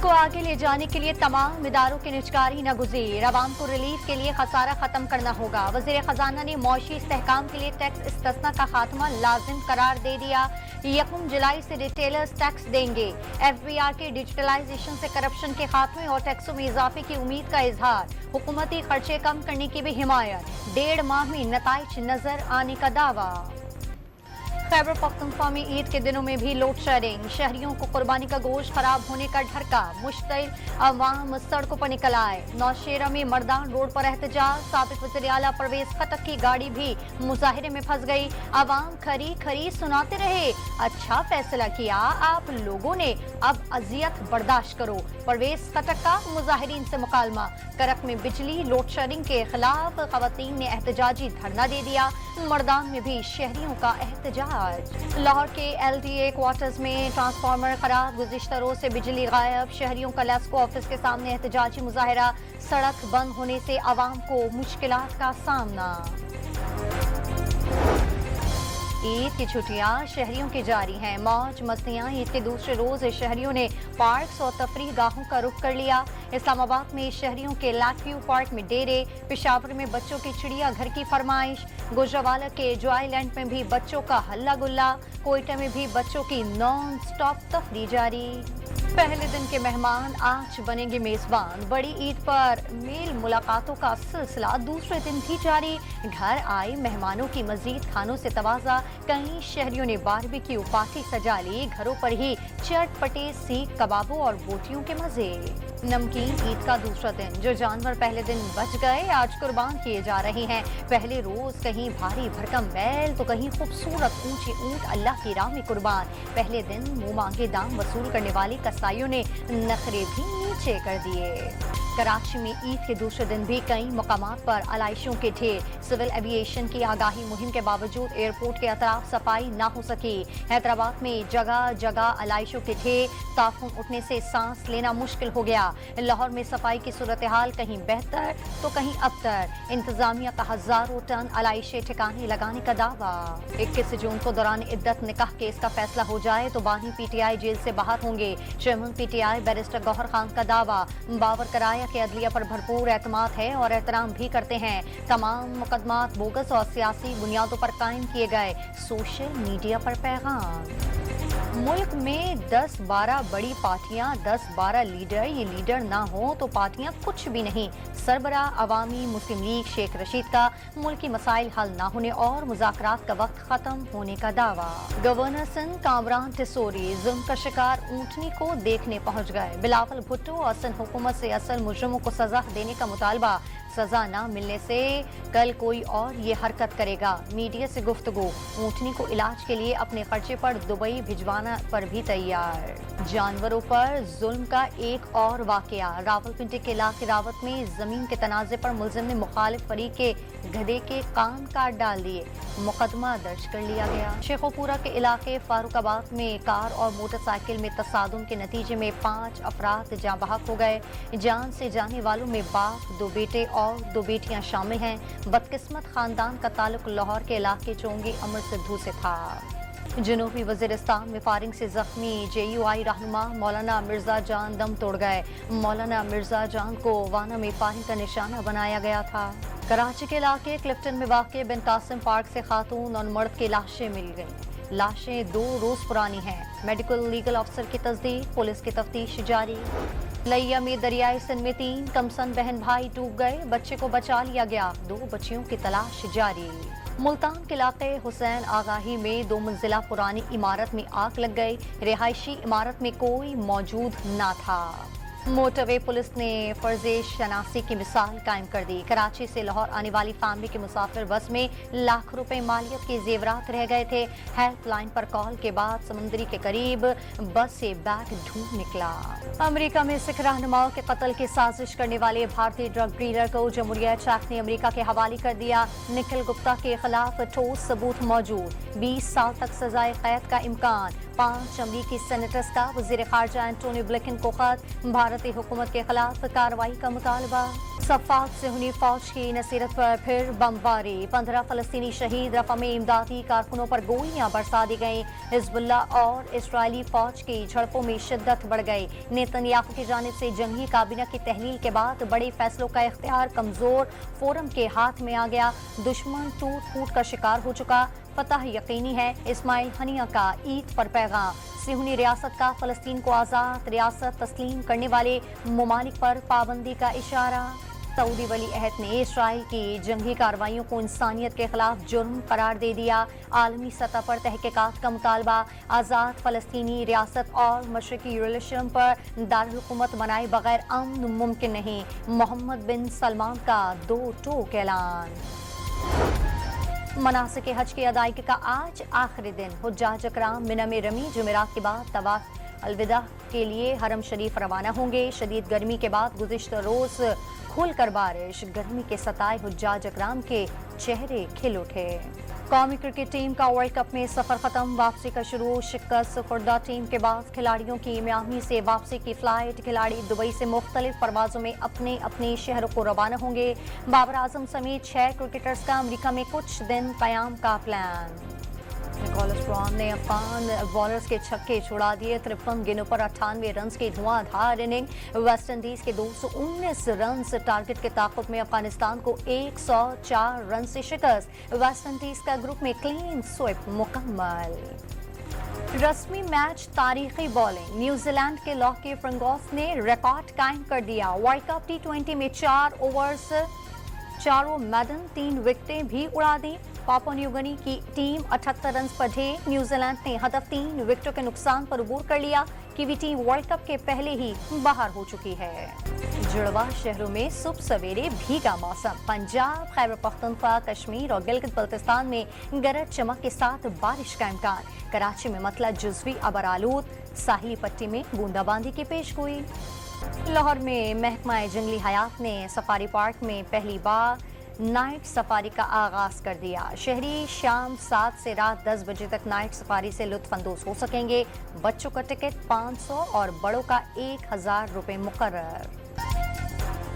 को आगे ले जाने के लिए तमाम इदारों की निजकारी नागुज़ीर, आवाम को रिलीफ के लिए खसारा खत्म करना होगा। वज़ीर खजाना ने मौशी इस्तेहकाम के लिए टैक्स इस्तिस्ना का खात्मा लाजिम करार दे दिया। 1 जुलाई से रिटेलर्स टैक्स देंगे। FBR के डिजिटलाइजेशन से करप्शन के खात्मे और टैक्सों में इजाफे की उम्मीद का इजहार। हुकूमती खर्चे कम करने की भी हिमायत। 1.5 माह में नताइज नजर आने का दावा। खैबर पख्तूनख्वा में ईद के दिनों में भी लोड शेडिंग, शहरियों को कुर्बानी का गोश्त खराब होने का ढरका। मुश्तिल अवाम सड़कों पर निकल आए। नौशेरा में मर्दान रोड पर एहतजाज। साबिक वज़ीर आला परवेज खटक की गाड़ी भी मुजाहिरे में फंस गई। अवाम खरी खरी सुनाते रहे, अच्छा फैसला किया आप लोगों ने, अब अजियत बर्दाश्त करो। परवेज खटक का मुजाहिरीन से मुकालमा। करक में बिजली लोड शेडिंग के खिलाफ खवातीन ने एहतजाजी धरना दे दिया। मर्दान में भी शहरियों का एहतजाज। लाहौर के LTA क्वार्टर्स में ट्रांसफार्मर खराब, गुज़िश्ता रोज से बिजली गायब। शहरियों का लेस्को ऑफिस के सामने एहतजाजी मुजाहिरा। सड़क बंद होने से आवाम को मुश्किलात का सामना। ईद की छुट्टियां शहरियों की जारी हैं। मौज मस्तियां। ईद के दूसरे रोज शहरियों ने पार्क्स और तफरीह गाहों का रुख कर लिया। इस्लामाबाद में शहरियों के लैकव्यू पार्क में डेरे। पेशावर में बच्चों की चिड़िया घर की फरमाइश। गुजरावाला के जॉयलैंड में भी बच्चों का हल्ला गुल्ला। कोयटा में भी बच्चों की नॉन स्टॉप तफरीह जारी। पहले दिन के मेहमान आज बनेंगे मेजबान। बड़ी ईद पर मेल मुलाकातों का सिलसिला दूसरे दिन भी जारी। घर आए मेहमानों की मजीद खानों से तवाज़ा। कई शहरियों ने बारबेक्यू पार्टी सजा ली। घरों पर ही चटपटे सीख कबाबों और बोटियों के मजे। नमकीन ईद का दूसरा दिन। जो जानवर पहले दिन बच गए आज कुर्बान किए जा रहे हैं। पहले रोज कहीं भारी भरकम बैल तो कहीं खूबसूरत ऊंचे ऊंट अल्लाह की राह में कुर्बान। पहले दिन मुंह मांगे दाम वसूल करने वाले कसाईयों ने नखरे भी नीचे कर दिए। कराची में ईद के दूसरे दिन भी कई मकामात पर आलाइशों के ढेर। सिविल एविएशन की आगाही मुहिम के बावजूद एयरपोर्ट के अतराफ सफाई ना हो सकी। हैदराबाद में जगह जगह आलाइशों के ढेर। ताफून उठने से सांस लेना मुश्किल हो गया। लाहौर में सफाई की सूरत हाल कहीं बेहतर तो कहीं अबतर। इंतजामिया का हजारों टन आलाइशे ठिकाने लगाने का दावा। 21 जून को दौरान इद्दत निकाह केस का फैसला हो जाए तो बानी PTI जेल से बाहर होंगे। Chairman PTI barrister Gohar Khan का दावा। बावर कराया कि अदलिया पर भरपूर एतमाद है और एहतराम भी करते हैं। तमाम मुकदमात बोगस और सियासी बुनियादों पर कायम किए गए। सोशल मीडिया पर पैगाम। मुल्क में 10-12 बड़ी पार्टियां, 10-12 लीडर। ये लीडर ना हो तो पार्टियां कुछ भी नहीं। सरबराह अवामी मुस्लिम लीग शेख रशीद का मुल्की मसाइल हल ना होने और मुज़ाकरात का वक्त खत्म होने का दावा। गवर्नर सिंध कामरान टिसोरी जुल्म का शिकार ऊंटनी को देखने पहुंच गए। बिलावल भुट्टो और सिंध हुकूमत से असल मुजरिमों को सजा देने का मुतालबा। सजा ना मिलने से कल कोई और ये हरकत करेगा। मीडिया से गुफ्तगू। ऊंटनी को इलाज के लिए अपने खर्चे पर दुबई भिजवाना पर भी तैयार। जानवरों पर जुल्म का एक और वाकया। रावलपिंडी के इलाके रावत में जमीन के तनाजे पर मुलजिम ने मुखालिफ फरीक के गधे के कान काट डाल दिए। मुकदमा दर्ज कर लिया गया। शेखोपुरा के इलाके फारूकाबाद में कार और मोटरसाइकिल में तसादुम के नतीजे में 5 अफराद जाँ बहक हो गए। जान से जाने वालों में बाप, 2 बेटे और 2 बेटियां शामिल हैं। बदकिस्मत खानदान का ताल्लुक लाहौर के इलाके चोंगी अमर सिद्धू से था। जनूबी वजीरिस्तान में फायरिंग से जख्मी JUI रहनुमा मौलाना मिर्जा जान दम तोड़ गए। मौलाना मिर्जा जान को वाना में फायरिंग का निशाना बनाया गया था। कराची के इलाके क्लिफ्टन में वाक़े बिन कासिम पार्क से खातून और मर्द की लाशें मिल गई। लाशें 2 रोज पुरानी हैं। मेडिकल लीगल अफसर की तस्दीक। पुलिस की तफ्तीश जारी। लैया में दरियाई सिंध में 3 कमसन बहन भाई डूब गए। बच्चे को बचा लिया गया। 2 बच्चियों की तलाश जारी। मुल्तान के इलाके हुसैन आगाही में 2 मंजिला पुरानी इमारत में आग लग गई। रिहायशी इमारत में कोई मौजूद न था। मोटरवे पुलिस ने फर्जे शनासी की मिसाल कायम कर दी। कराची से लाहौर आने वाली फैमिली के मुसाफिर बस में लाख रुपए मालियत के जेवरात रह गए थे। हेल्पलाइन पर कॉल के बाद समुद्री के करीब बस से बैग ढूंढ निकला। अमेरिका में सिख रहनुमाओं के कत्ल की साजिश करने वाले भारतीय ड्रग डीलर को जमहूरिया चैक ने अमेरिका के हवाले कर दिया। निखिल गुप्ता के खिलाफ ठोस सबूत मौजूद। 20 साल तक सजाए कैद का इम्कान। 5 अमरीकी सेनेटर्स का वज़ीर ख़ारजा एंटोनी ब्लिंकन को खत, भारतीय हुकूमत के खिलाफ कार्रवाई का मुतालबा। सफ़ाक सेहूनी फौज की नसीरत पर फिर बमबारी, 15 फ़लस्तीनी शहीद, रफ़ा में इमदादी कारकुनों पर गोलियां बरसा दी गईं। हिज़्बुल्लाह और इस्राएली फौज की झड़पों में शिद्दत बढ़ गई। नेतन्याहू की जानिब से जंगी काबीना की तहलील के बाद बड़े फैसलों का इख्तियार कमज़ोर फोरम के हाथ में आ गया। दुश्मन टूट फूट का शिकार हो चुका, फतह यकीनी है। इस्माइल हनिया का ईद पर पैगाम, सिहूनी रियासत का फ़लस्तीन को आज़ाद रियासत तस्लीम करने वाले ममालिक पर पाबंदी का इशारा। सऊदी वली अहद ने इसराइल की जंगी कार्रवाइयों को इंसानियत के खिलाफ जुर्म करार दे दिया। आलमी सतह पर तहकीकात का मुतालबा, आज़ाद फ़लस्तीनी रियासत और मशरक़ी यरूशलेम पर दारुल हुकूमत बनाए बगैर अमन मुमकिन नहीं। मोहम्मद बिन सलमान का दो टोक ऐलान। मनासिक हज की अदायगी का आज आखिरी दिन, हुज्जाज इकराम मिना में रमी जुमेरात के बाद तवाफ अलविदा के लिए हरम शरीफ रवाना होंगे। शदीद गर्मी के बाद गुज़िश्ता रोज़ खुलकर बारिश, गर्मी के सताए हुज्जाज इकराम के चेहरे खिल उठे। कौमी क्रिकेट टीम का वर्ल्ड कप में सफर खत्म, वापसी का शुरू। शिकस्त खुर्दा टीम के बाद खिलाड़ियों की मियामी से वापसी की फ्लाइट, खिलाड़ी दुबई से मुख्तलिफ परवाजों में अपने अपने शहरों को रवाना होंगे। बाबर आजम समेत 6 क्रिकेटर्स का अमेरिका में कुछ दिन क़याम का प्लान। निकोलस ब्राउन ने अफगान बॉलर्स के छक्के छुड़ा दिए। 53 गेंदों पर 98 रन की धुआंधार इनिंग। वेस्ट इंडीज के 219 रन टारगेट के ताक़ुब में अफगानिस्तान को 104 रन से शिकस्त। वेस्ट इंडीज का ग्रुप में क्लीन स्वीप मुकम्मल। रस्मी मैच तारीखी बॉलिंग, न्यूजीलैंड के लॉकी फ्रिंगोस ने रिकॉर्ड कायम कर दिया। वर्ल्ड कप T20 में 4 ओवर्स 4 मैडन 3 विकेटें भी उड़ा दी। पापुआ न्यू गिनी की टीम 78 रन पर ढे। न्यूजीलैंड ने हदफ 3 विकेटों के नुकसान पर अबूर कर लिया। कीवी टीम वर्ल्ड कप के पहले ही बाहर हो चुकी है। जुड़वा शहरों में सुबह सवेरे भीगा मौसम। पंजाब, खैबर पख्तूनख्वा, कश्मीर और गिलगित बल्तिस्तान में गरज चमक के साथ बारिश का इम्कान। कराची में मतला जुज़वी अबर आलूद, साहिली पट्टी में बूंदाबांदी की पेशगोई। लाहौर में महकमा जंगली हयात ने सफारी पार्क में पहली बार नाइट सफारी का आगाज कर दिया। शहरी शाम 7 से रात 10 बजे तक नाइट सफारी से लुत्फ अंदोज हो सकेंगे। बच्चों का टिकट 500 और बड़ों का 1000 रुपये मुकर्रर।